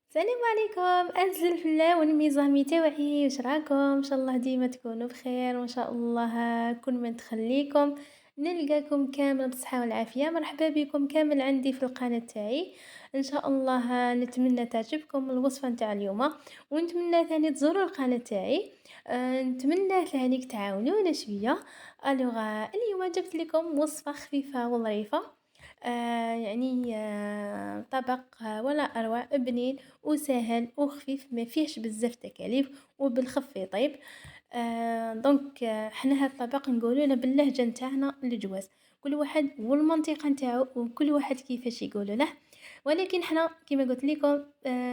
السلام عليكم أعز الفلا والميزامي تاوعي واش راكم ان شاء الله ديما تكونوا بخير وان شاء الله كل ما تخليكم نلقاكم كامل بالصحة والعافية. مرحبا بكم كامل عندي في القناة تاعي. ان شاء الله نتمنى تعجبكم الوصفة نتاع اليوم، ونتمنى ثاني تزوروا القناة تاعي. نتمنى ثاني تعاونونا شوية. اليوم جبت لكم وصفة خفيفة وظريفة. يعني طبق ولا أروع بنين وسهل وخفيف ما فيهش بزاف تكاليف وبالخف يطيب. دونك حنا هاد الطبق نقولوه باللهجة نتاعنا الجواز، كل واحد والمنطقة نتاعو وكل واحد كيفاش يقولوا له، ولكن حنا كيما قلت لكم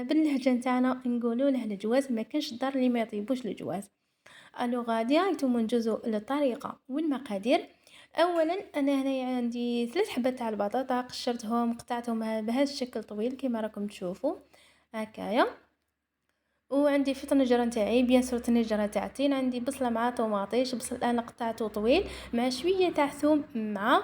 باللهجة نتاعنا نقولوا له الجواز، ما كانش الدار اللي ما يطيبوش الجواز. الوغ ديراكتومون نجوزو للطريقة والمقادير. اولا انا هنايا عندي 3 حبات تاع البطاطا، قشرتهم قطعتهم بهذا الشكل طويل كما راكم تشوفوا هكايا. وعندي في الطنجره نتاعي بيان سور الطنجره تاع التين، عندي بصله مع طوماطيش، بصل انا قطعته طويل مع شويه تاع ثوم مع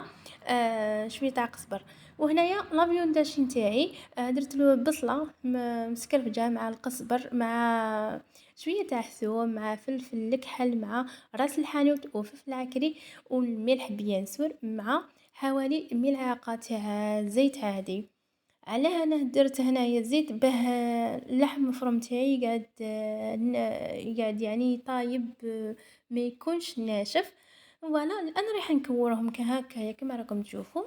شويه تاع قزبر. وهنايا لافيون داشي نتاعي درت له بصله مسكرفجه مع القزبر مع شويه تاع ثوم مع فلفل الكحل مع راس الحانوت وفلفل عكري والملح بيان سور مع حوالي ملعقه تاع زيت عادي. علاه أنا درت هنايا الزيت باه اللحم المفروم تاعي قاعد يعني طايب، ما يكونش ناشف. فوالا انا رايحه نكورهم كهكايا كما راكم تشوفوا.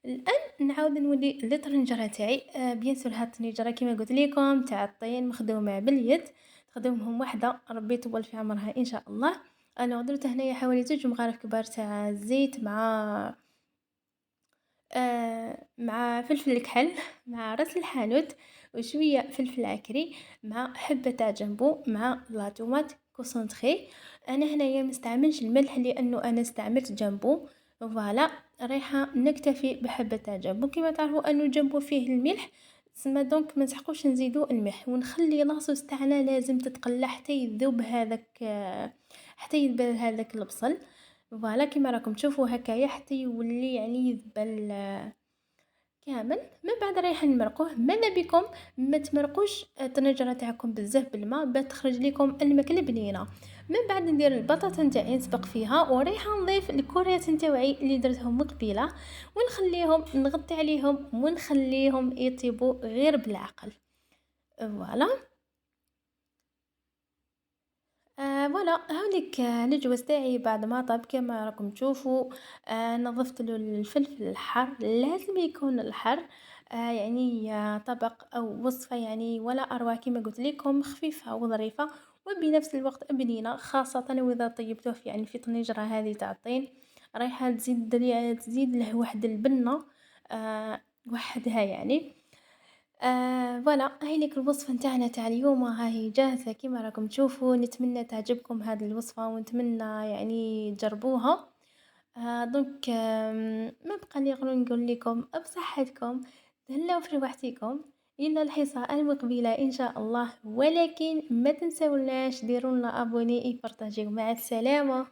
الان نعاود نولي للطنجره تاعي. بيان سور هاد الطنجره كما قلت لكم تاع الطين مخدومه باليد، تخدمهم وحده ربي يطول في عمرها ان شاء الله. انا درت هنايا حوالي 2 مغارف كبار تاع الزيت مع فلفل الكحل مع راس الحانوت وشوية فلفل عكري مع حبة تاع جنبو مع لا طوماط كونسونطري. انا هنايا مستعملش الملح لانه انا استعملت جنبو. فوالا رايحه نكتفي بحبة تاع جنبو، كما تعرفوا انه جنبو فيه الملح، سما دونك ما نسحقوش نزيدو الملح ونخلي لاصوص تاعنا لازم تتقلى حتى يذوب هذاك، حتى يذبل هذاك البصل. فوالا كيما راكم تشوفوا هكايا حتى يولي يعني يذبل كامل. من بعد رايحين نمرقوه، ماذا بكم ما تمرقوش الطنجره تاعكم بزاف بالماء باش تخرج لكم الماكله بنينه. من بعد ندير البطاطا نتاعي نسبق فيها ورايحه نضيف الكريات نتاعي اللي درتهم قبيله ونخليهم نغطي عليهم ونخليهم يطيبوا غير بالعقل. فوالا. فوالا هاوليك الجواز تاعي بعد ما طاب كما راكم تشوفوا. نظفت له الفلفل الحار، لازم يكون الحر. يعني طبق او وصفه يعني ولا اروع كما قلت لكم، خفيفه وظريفه وبنفس الوقت بنينه، خاصه واذا طيبتوه في يعني في طنجره هذه تاع الطين. رايحه تزيد له واحد البنه وحدها يعني. فوالا هايليك الوصفة نتاعنا تاع اليوم هاهي جاهزة كيما راكم تشوفوا. نتمنى تعجبكم هذه الوصفة ونتمنى يعني تجربوها. دونك ما بقى لي غير نقول لكم بصحتكم، تهلاو في رواحتكم الى الحصة المقبلة ان شاء الله، ولكن ما تنسوناش ديروا لنا ابوني بارطاجيو. مع السلامة.